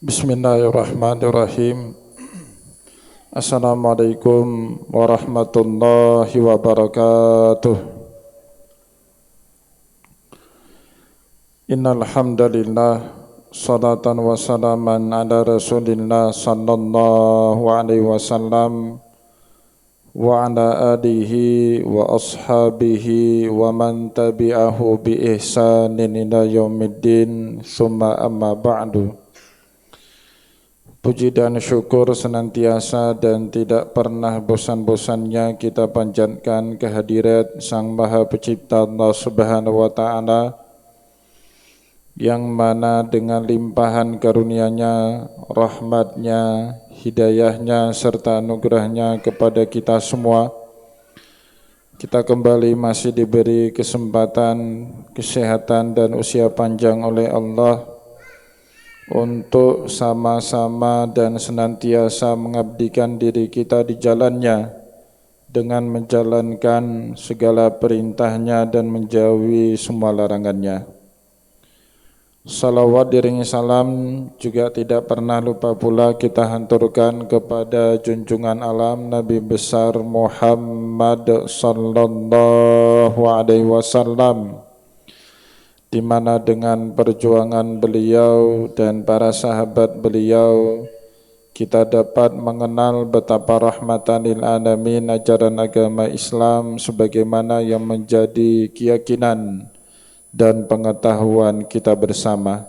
Bismillahirrahmanirrahim. Assalamualaikum warahmatullahi wabarakatuh. Innal hamdalillah salatan wa salaman ala Rasulillah sallallahu alaihi wasallam wa ala alihi wa ashabihi wa man tabi'ahu bi ihsanin ila yaumiddin, summa amma ba'du. Puji dan syukur senantiasa dan tidak pernah bosan-bosannya kita panjatkan kehadirat Sang Maha Pencipta Allah Subhanahu wa Ta'ala, yang mana dengan limpahan karunia-Nya, rahmat-Nya, hidayah-Nya serta anugerah-Nya kepada kita semua, kita kembali masih diberi kesempatan, kesehatan dan usia panjang oleh Allah untuk sama-sama dan senantiasa mengabdikan diri kita di jalannya dengan menjalankan segala perintahnya dan menjauhi semua larangannya. Salawat diringi salam juga tidak pernah lupa pula kita hanturkan kepada junjungan alam Nabi besar Muhammad sallallahu alaihi wasallam, di mana dengan perjuangan beliau dan para sahabat beliau kita dapat mengenal betapa rahmatan lil alamin ajaran agama Islam sebagaimana yang menjadi keyakinan dan pengetahuan kita bersama.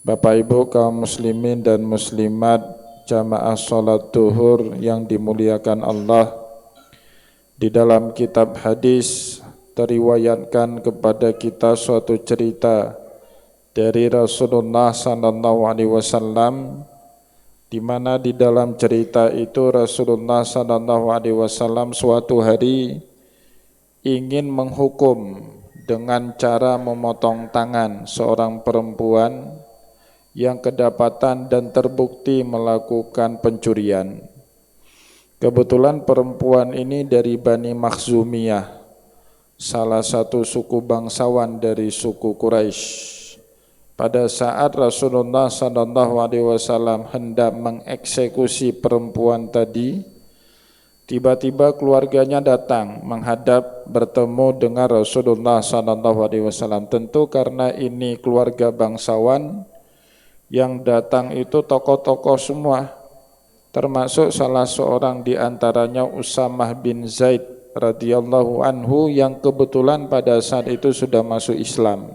Bapak Ibu kaum muslimin dan muslimat jamaah salat zuhur yang dimuliakan Allah, di dalam kitab hadis teriwayatkan kepada kita suatu cerita dari Rasulullah sallallahu alaihi wasallam, di mana di dalam cerita itu Rasulullah sallallahu alaihi wasallam suatu hari ingin menghukum dengan cara memotong tangan seorang perempuan yang kedapatan dan terbukti melakukan pencurian. Kebetulan perempuan ini dari Bani Makhzumiyah, salah satu suku bangsawan dari suku Quraisy. Pada saat Rasulullah sallallahu alaihi wasallam hendak mengeksekusi perempuan tadi, tiba-tiba keluarganya datang menghadap bertemu dengan Rasulullah sallallahu alaihi wasallam. Tentu karena ini keluarga bangsawan, yang datang itu tokoh-tokoh semua, termasuk salah seorang di antaranya Usamah bin Zaid radhiyallahu anhu yang kebetulan pada saat itu sudah masuk Islam.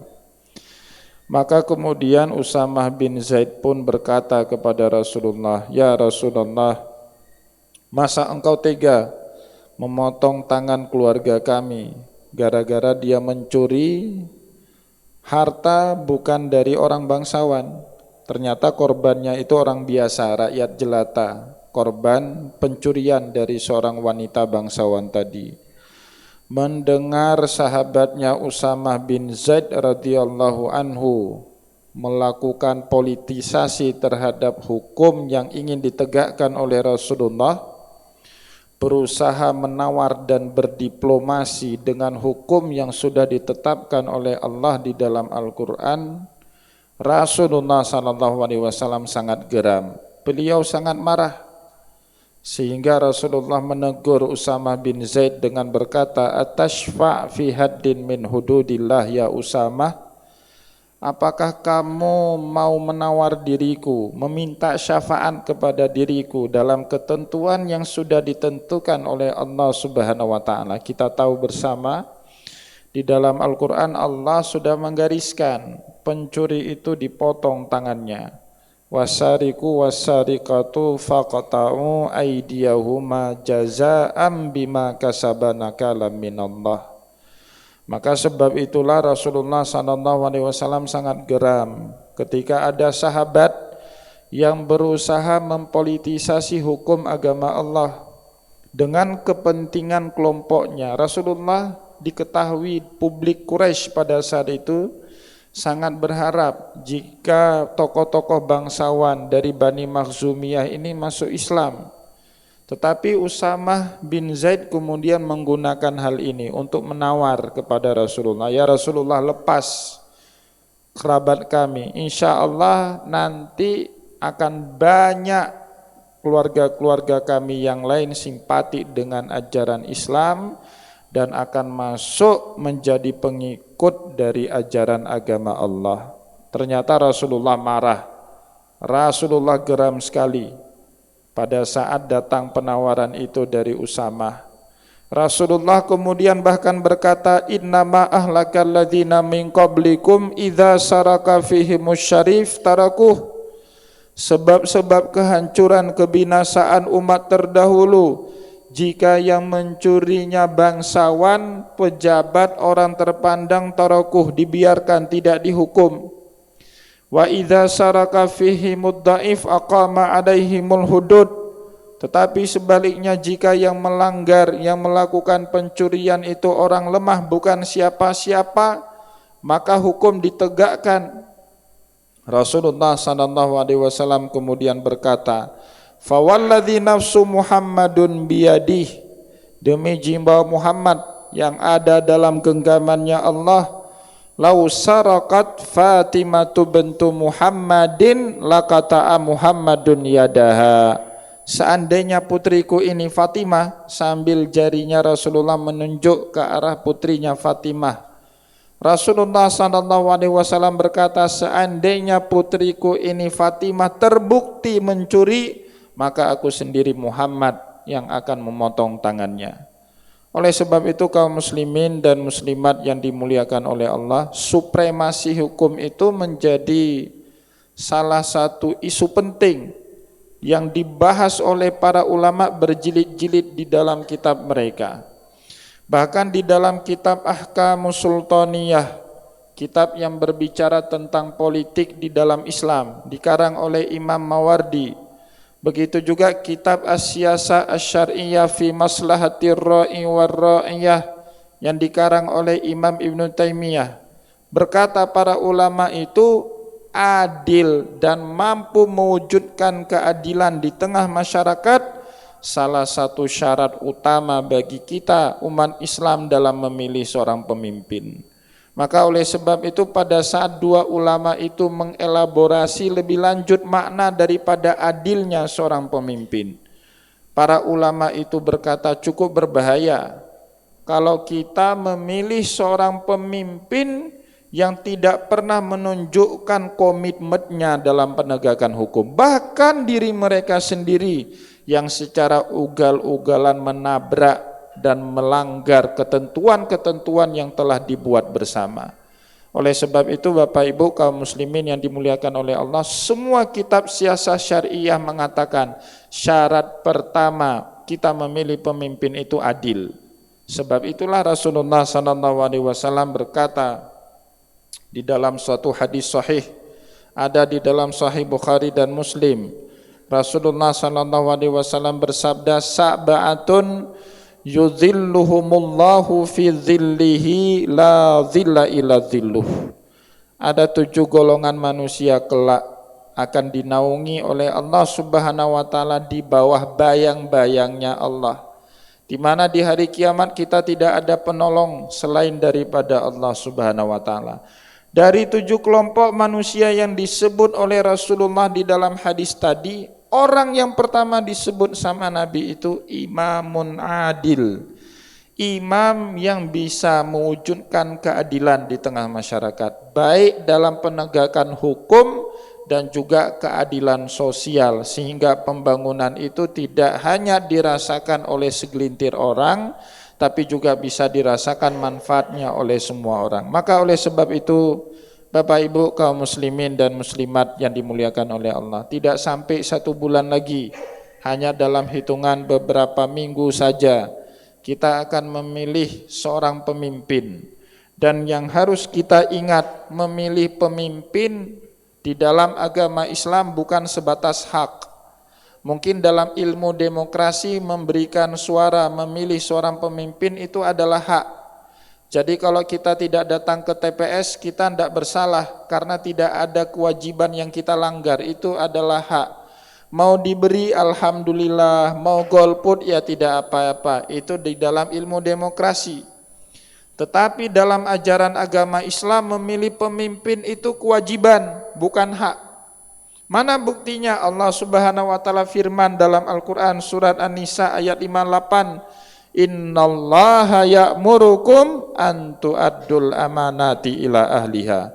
Maka kemudian Usamah bin Zaid pun berkata kepada Rasulullah, "Ya Rasulullah, masa engkau tega memotong tangan keluarga kami gara-gara dia mencuri harta bukan dari orang bangsawan? Ternyata korbannya itu orang biasa, rakyat jelata, korban pencurian dari seorang wanita bangsawan tadi." Mendengar sahabatnya Usamah bin Zaid radhiyallahu anhu melakukan politisasi terhadap hukum yang ingin ditegakkan oleh Rasulullah, berusaha menawar dan berdiplomasi dengan hukum yang sudah ditetapkan oleh Allah di dalam Al-Quran, Rasulullah SAW sangat geram. Beliau sangat marah, sehingga Rasulullah menegur Usamah bin Zaid dengan berkata, "Atashfa' fi haddin min hududillah ya Usamah? Apakah kamu mau menawar diriku, meminta syafaat kepada diriku dalam ketentuan yang sudah ditentukan oleh Allah Subhanahu wa Ta'ala?" Kita tahu bersama di dalam Al-Quran Allah sudah menggariskan pencuri itu dipotong tangannya. Wasariku wasariqatu faqata'u aydiyahuma jazaa'an bima kasabana kalam minallah. Maka sebab itulah Rasulullah SAW sangat geram ketika ada sahabat yang berusaha mempolitisasi hukum agama Allah dengan kepentingan kelompoknya. Rasulullah diketahui publik Quraisy pada saat itu sangat berharap jika tokoh-tokoh bangsawan dari Bani Makhzumiyah ini masuk Islam. Tetapi Usamah bin Zaid kemudian menggunakan hal ini untuk menawar kepada Rasulullah, "Ya Rasulullah, lepas kerabat kami, insya Allah nanti akan banyak keluarga-keluarga kami yang lain simpati dengan ajaran Islam dan akan masuk menjadi pengikut dari ajaran agama Allah. Ternyata Rasulullah marah. Rasulullah geram sekali pada saat datang penawaran itu dari Usamah. Rasulullah kemudian bahkan berkata, innama ahlakal ladzina min qablikum idza saraka fihimus syarif tarakuh. Sebab-sebab kehancuran kebinasaan umat terdahulu, jika yang mencurinya bangsawan, pejabat, orang terpandang, tarakuh, dibiarkan, tidak dihukum. Wa idza saraka fihimud dhaif aqama alaihimul hudud. Tetapi sebaliknya, jika yang melanggar, yang melakukan pencurian itu orang lemah, bukan siapa-siapa, maka hukum ditegakkan. Rasulullah SAW kemudian berkata, fawalladzi nafsu Muhammadun biyadih, demi jiwa Muhammad yang ada dalam genggamannya Allah, lau sarakat Fatimatu bintu Muhammadin laqata'a Muhammadun yadaha. Seandainya putriku ini Fatimah, sambil jarinya Rasulullah menunjuk ke arah putrinya Fatimah. Rasulullah SAW berkata, seandainya putriku ini Fatimah terbukti mencuri, maka aku sendiri Muhammad yang akan memotong tangannya. Oleh sebab itu kaum muslimin dan muslimat yang dimuliakan oleh Allah, supremasi hukum itu menjadi salah satu isu penting yang dibahas oleh para ulama berjilid-jilid di dalam kitab mereka. Bahkan di dalam kitab Ahkamus Sultaniyah, kitab yang berbicara tentang politik di dalam Islam, dikarang oleh Imam Mawardi. Begitu juga kitab As-Siyasah Asy-Syar'iyyah fi Maslahatir Ra'i war Ra'iyah yang dikarang oleh Imam Ibnu Taimiyah. Berkata para ulama itu adil dan mampu mewujudkan keadilan di tengah masyarakat, salah satu syarat utama bagi kita umat Islam dalam memilih seorang pemimpin. Maka oleh sebab itu pada saat dua ulama itu mengelaborasi lebih lanjut makna daripada adilnya seorang pemimpin, para ulama itu berkata cukup berbahaya kalau kita memilih seorang pemimpin yang tidak pernah menunjukkan komitmennya dalam penegakan hukum. Bahkan diri mereka sendiri yang secara ugal-ugalan menabrak dan melanggar ketentuan-ketentuan yang telah dibuat bersama. Oleh sebab itu Bapak Ibu kaum muslimin yang dimuliakan oleh Allah, semua kitab siasah syariah mengatakan syarat pertama kita memilih pemimpin itu adil. Sebab itulah Rasulullah SAW berkata di dalam suatu hadis sahih, ada di dalam Sahih Bukhari dan Muslim, Rasulullah SAW bersabda, sab'atun yuzilluhumullahu fi zillihi la zilla illa zilluh. Ada 7 golongan manusia kelak akan dinaungi oleh Allah Subhanahu wa taala di bawah bayang-bayangnya Allah, di mana di hari kiamat kita tidak ada penolong selain daripada Allah Subhanahu wa taala. Dari 7 kelompok manusia yang disebut oleh Rasulullah di dalam hadis tadi, orang yang pertama disebut sama Nabi itu imamun adil, imam yang bisa mewujudkan keadilan di tengah masyarakat, baik dalam penegakan hukum dan juga keadilan sosial, sehingga pembangunan itu tidak hanya dirasakan oleh segelintir orang, tapi juga bisa dirasakan manfaatnya oleh semua orang. Maka oleh sebab itu Bapak Ibu kaum muslimin dan muslimat yang dimuliakan oleh Allah, tidak sampai 1 bulan lagi, hanya dalam hitungan beberapa minggu saja kita akan memilih seorang pemimpin. Dan yang harus kita ingat, memilih pemimpin di dalam agama Islam bukan sebatas hak. Mungkin dalam ilmu demokrasi memberikan suara, memilih seorang pemimpin itu adalah hak. Jadi kalau kita tidak datang ke TPS, kita tidak bersalah karena tidak ada kewajiban yang kita langgar, itu adalah hak. Mau diberi alhamdulillah, mau golput ya tidak apa-apa, itu di dalam ilmu demokrasi. Tetapi dalam ajaran agama Islam memilih pemimpin itu kewajiban, bukan hak. Mana buktinya? Allah Subhanahu wa taala firman dalam Al-Qur'an surat An-Nisa ayat 58, innallaha ya'murukum an tu'addul amanati ila ahliha.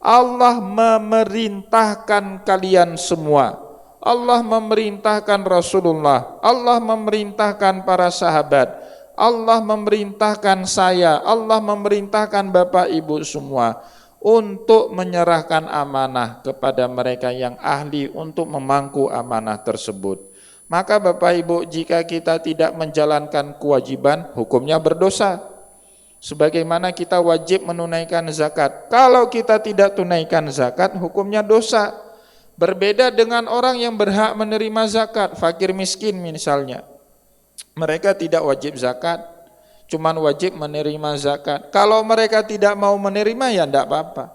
Allah memerintahkan kalian semua. Allah memerintahkan Rasulullah, Allah memerintahkan para sahabat, Allah memerintahkan saya, Allah memerintahkan Bapak Ibu semua untuk menyerahkan amanah kepada mereka yang ahli untuk memangku amanah tersebut. Maka Bapak Ibu, jika kita tidak menjalankan kewajiban, hukumnya berdosa. Sebagaimana kita wajib menunaikan zakat. Kalau kita tidak tunaikan zakat, hukumnya dosa. Berbeda dengan orang yang berhak menerima zakat, fakir miskin misalnya. Mereka tidak wajib zakat, cuman wajib menerima zakat. Kalau mereka tidak mau menerima ya tidak apa-apa.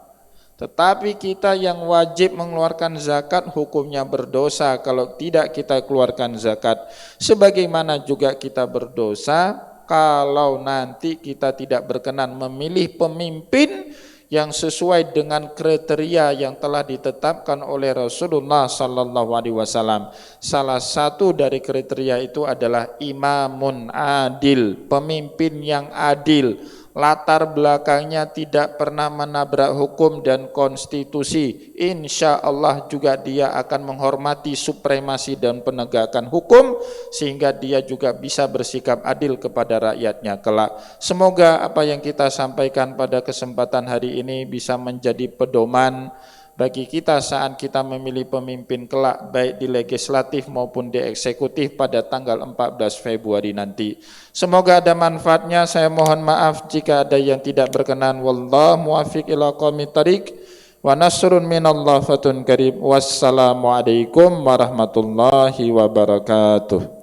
Tetapi kita yang wajib mengeluarkan zakat hukumnya berdosa kalau tidak kita keluarkan zakat. Sebagaimana juga kita berdosa kalau nanti kita tidak berkenan memilih pemimpin yang sesuai dengan kriteria yang telah ditetapkan oleh Rasulullah sallallahu alaihi wasallam. Salah satu dari kriteria itu adalah imamun adil, pemimpin yang adil, latar belakangnya tidak pernah menabrak hukum dan konstitusi. Insya Allah juga dia akan menghormati supremasi dan penegakan hukum, sehingga dia juga bisa bersikap adil kepada rakyatnya kelak. Semoga apa yang kita sampaikan pada kesempatan hari ini bisa menjadi pedoman bagi kita saat kita memilih pemimpin kelak, baik di legislatif maupun di eksekutif pada tanggal 14 Februari nanti. Semoga ada manfaatnya. Saya mohon maaf jika ada yang tidak berkenan. Wallahu muwaffiq ila aqwamit thariq wa nasrun minallah fatun karib. Wassalamualaikum warahmatullahi wabarakatuh.